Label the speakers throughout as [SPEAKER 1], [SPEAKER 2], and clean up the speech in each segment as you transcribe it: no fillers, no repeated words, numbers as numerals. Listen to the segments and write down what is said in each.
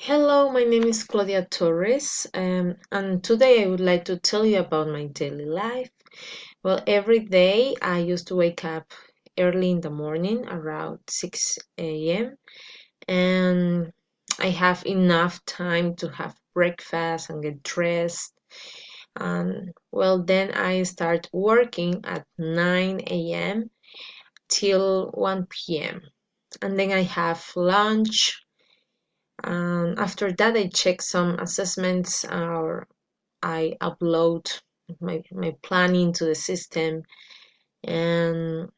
[SPEAKER 1] Hello, my name is Claudia Torres, and today I would like to tell you about my daily life. Well, every day I used to wake up early in the morning, around 6 a.m., and I have enough time to have breakfast and get dressed. And well, then I start working at 9 a.m. till 1 p.m. And then I have lunch. After that, I check some assessments or I upload my planning to the system. And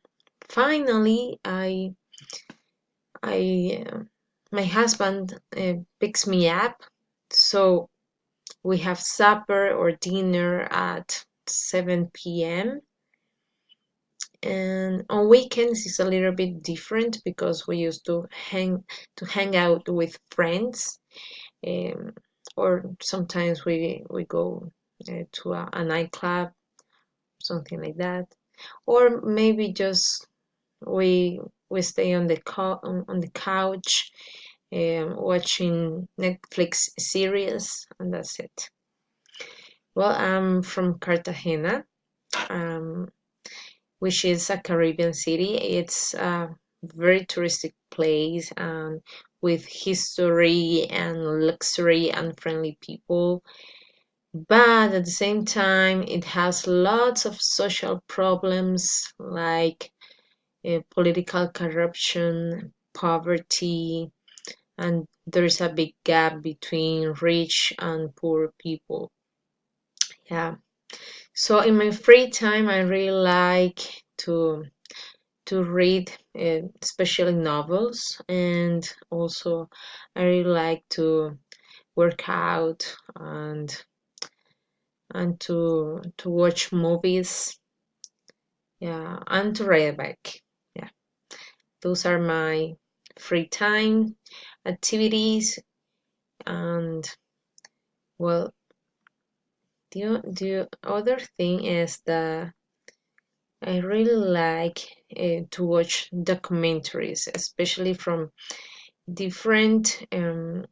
[SPEAKER 1] finally, I my husband picks me up. So we have supper or dinner at 7 p.m. And on weekends it's a little bit different because we used to hang out with friends, um, or sometimes we go to a nightclub, something like that, or maybe just we we stay on the couch, watching Netflix series, and that's it. Well, I'm from Cartagena, um, which is a Caribbean city. It's a very touristic place, with history and luxury and friendly people. But at the same time, it has lots of social problems like political corruption, poverty, and there's a big gap between rich and poor people. Yeah. So in my free time, I really like to read, especially novels, and also I really like to work out and to watch movies, yeah, and to ride a bike. Yeah, those are my free time activities. And well, the other thing is that I really like to watch documentaries, especially different um,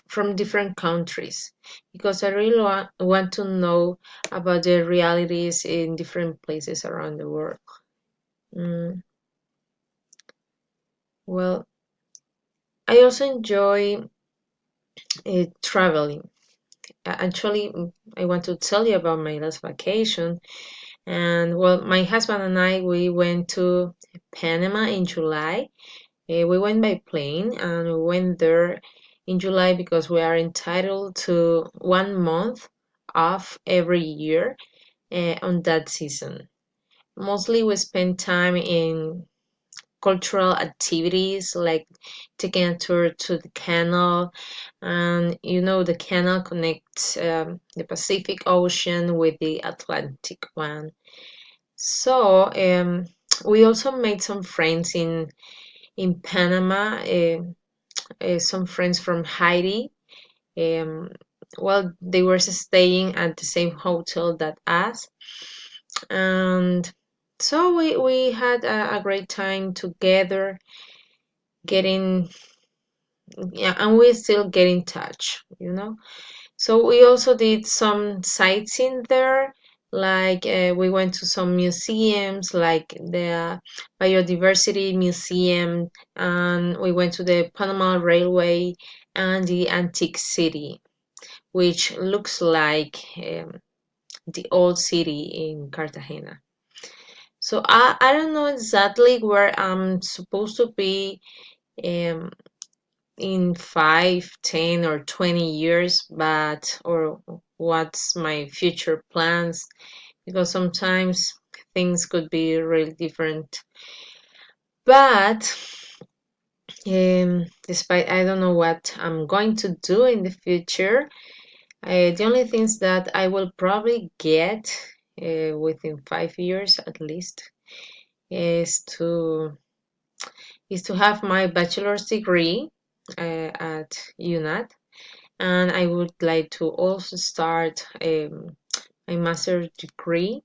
[SPEAKER 1] from different countries, because I really want to know about the realities in different places around the world. Mm, well, I also enjoy traveling. Actually, I want to tell you about my last vacation. And well, my husband and I, we went to Panama in July. We went by plane and we went there in July because we are entitled to 1 month off every year on that season. Mostly we spend time in cultural activities like taking a tour to the canal. And the canal connects the Pacific Ocean with the Atlantic one. So we also made some friends in Panama, some friends from Haiti. um, well, they were staying at the same hotel that us, and so we had a great time together, getting, yeah, and we still get in touch. So we also did some sightseeing there, like we went to some museums like the Biodiversity Museum, and we went to the Panama Railway and the Antique City, which looks like the old city in Cartagena. So I don't know exactly where I'm supposed to be um, in 5, 10, or 20 years, but or what's my future plans, because sometimes things could be really different. But despite I don't know what I'm going to do in the future, the only things that I will probably get within 5 years at least is to have my bachelor's degree at UNAT, and I would like to also start my master's degree,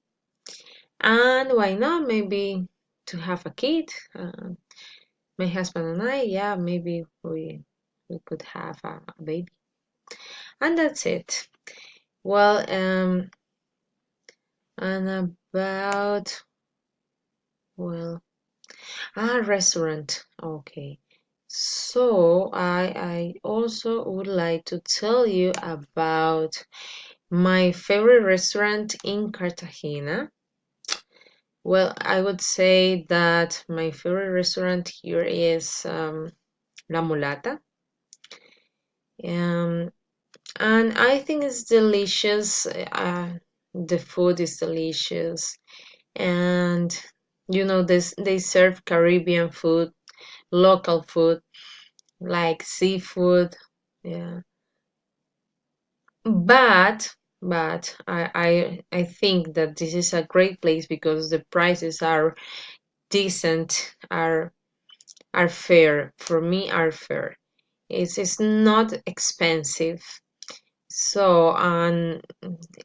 [SPEAKER 1] and why not maybe to have a kid. My husband and I, yeah, maybe we could have a baby. And that's it. Well, and about, well, restaurant. Okay. So I also would like to tell you about my favorite restaurant in Cartagena. Well, I would say that my favorite restaurant here is La Mulata. Um, and I think it's delicious. The food is delicious, and this they serve Caribbean food, local food like seafood. Yeah, but I think that this is a great place because the prices are decent, are fair. For me, are fair. It's not expensive. So, on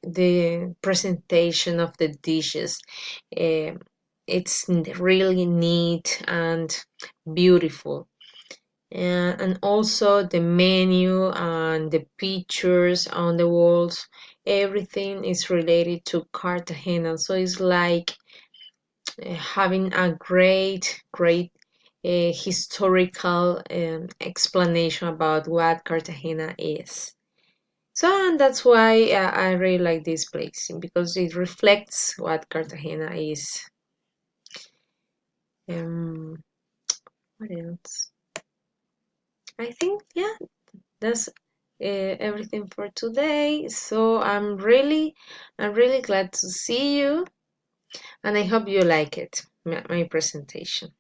[SPEAKER 1] the presentation of the dishes, eh, it's really neat and beautiful. And also the menu and the pictures on the walls, everything is related to Cartagena. So it's like having a great historical explanation about what Cartagena is. So and that's why I really like this place because it reflects what Cartagena is. Um, what else? I think yeah, that's everything for today. So I'm really glad to see you, and I hope you like it, my presentation.